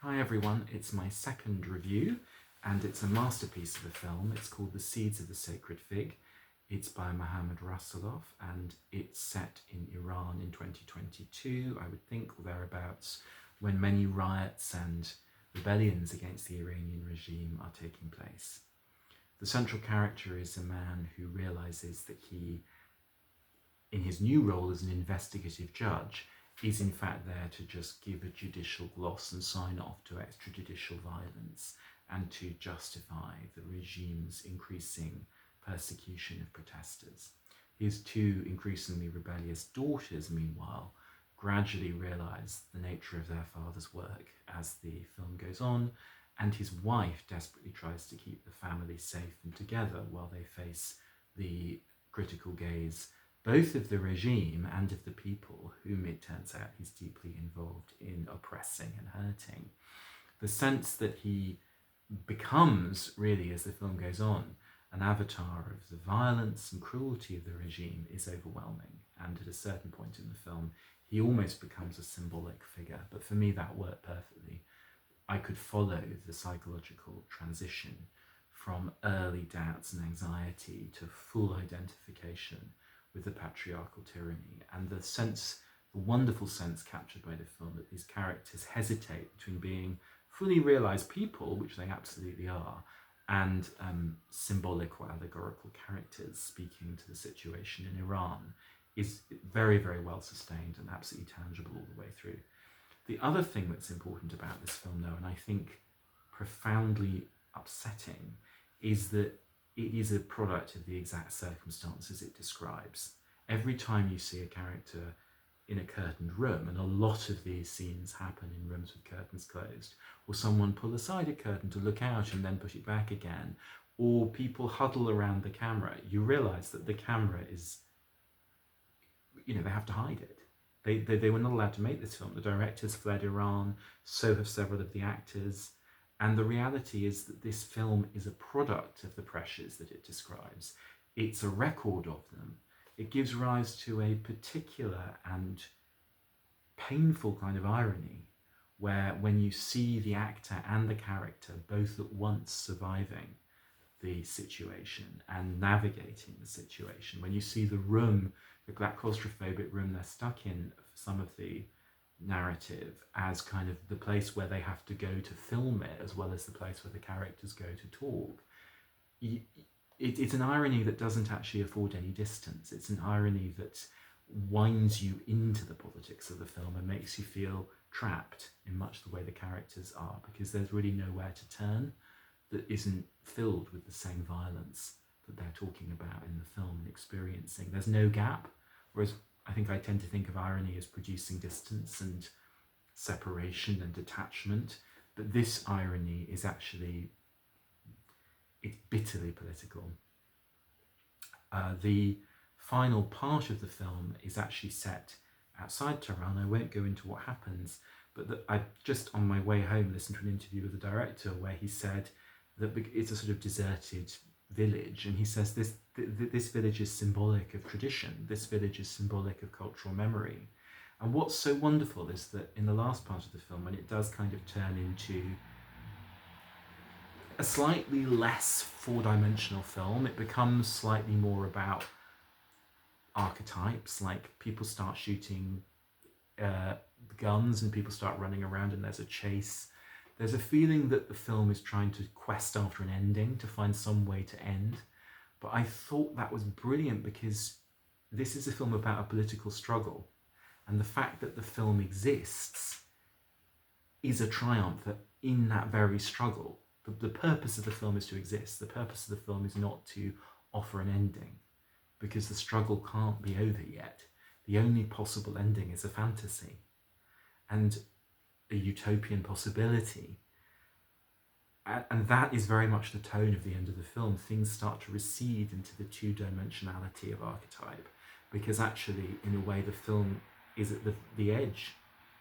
Hi everyone, it's my second review and it's a masterpiece of a film. It's called The Seeds of the Sacred Fig. It's by Mohammad Rasoulof and it's set in Iran in 2022, I would think, or thereabouts, when many riots and rebellions against the Iranian regime are taking place. The central character is a man who realizes that he, in his new role as an investigative judge, is in fact there to just give a judicial gloss and sign off to extrajudicial violence and to justify the regime's increasing persecution of protesters. His two increasingly rebellious daughters, meanwhile, gradually realise the nature of their father's work as the film goes on, and his wife desperately tries to keep the family safe and together while they face the critical gaze both of the regime and of the people whom it turns out he's deeply involved in oppressing and hurting. The sense that he becomes, really, as the film goes on, an avatar of the violence and cruelty of the regime is overwhelming. And at a certain point in the film, he almost becomes a symbolic figure. But for me, that worked perfectly. I could follow the psychological transition from early doubts and anxiety to full identification with the patriarchal tyranny, and the wonderful sense captured by the film that these characters hesitate between being fully realised people, which they absolutely are, and symbolic or allegorical characters speaking to the situation in Iran is very, very well sustained and absolutely tangible all the way through. The other thing that's important about this film, though, and I think profoundly upsetting, is that it is a product of the exact circumstances it describes. Every time you see a character in a curtained room, and a lot of these scenes happen in rooms with curtains closed, or someone pull aside a curtain to look out and then put it back again, or people huddle around the camera, you realise that the camera is, they have to hide it. They were not allowed to make this film. The directors fled Iran, so have several of the actors. And the reality is that this film is a product of the pressures that it describes. It's a record of them. It gives rise to a particular and painful kind of irony where when you see the actor and the character both at once surviving the situation and navigating the situation, when you see the room, the claustrophobic room they're stuck in, some of the narrative, as kind of the place where they have to go to film it, as well as the place where the characters go to talk. It's an irony that doesn't actually afford any distance. It's an irony that winds you into the politics of the film and makes you feel trapped in much the way the characters are, because there's really nowhere to turn that isn't filled with the same violence that they're talking about in the film and experiencing. There's no gap, whereas I think I tend to think of irony as producing distance and separation and detachment, but this irony is actually, it's bitterly political. The final part of the film is actually set outside Tehran. I won't go into what happens, but I just on my way home listened to an interview with the director where he said that it's a sort of deserted village, and he says this village is symbolic of tradition, this village is symbolic of cultural memory. And what's so wonderful is that in the last part of the film, when it does kind of turn into a slightly less four-dimensional film, it becomes slightly more about archetypes, like people start shooting guns and people start running around and there's a chase. There's a feeling that the film is trying to quest after an ending, to find some way to end. But I thought that was brilliant because this is a film about a political struggle. And the fact that the film exists is a triumph that in that very struggle, the purpose of the film is to exist. The purpose of the film is not to offer an ending, because the struggle can't be over yet. The only possible ending is a fantasy and a utopian possibility. And that is very much the tone of the end of the film. Things start to recede into the two-dimensionality of archetype, because actually, in a way, the film is at the edge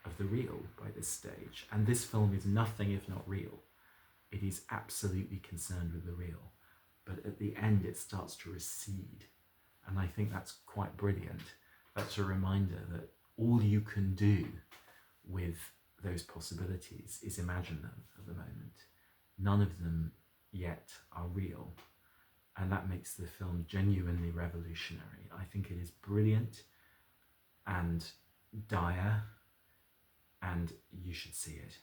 of the real by this stage. And this film is nothing if not real. It is absolutely concerned with the real. But at the end, it starts to recede. And I think that's quite brilliant. That's a reminder that all you can do with those possibilities is imagine them at the moment. None of them yet are real, and that makes the film genuinely revolutionary. I think it is brilliant and dire, and you should see it.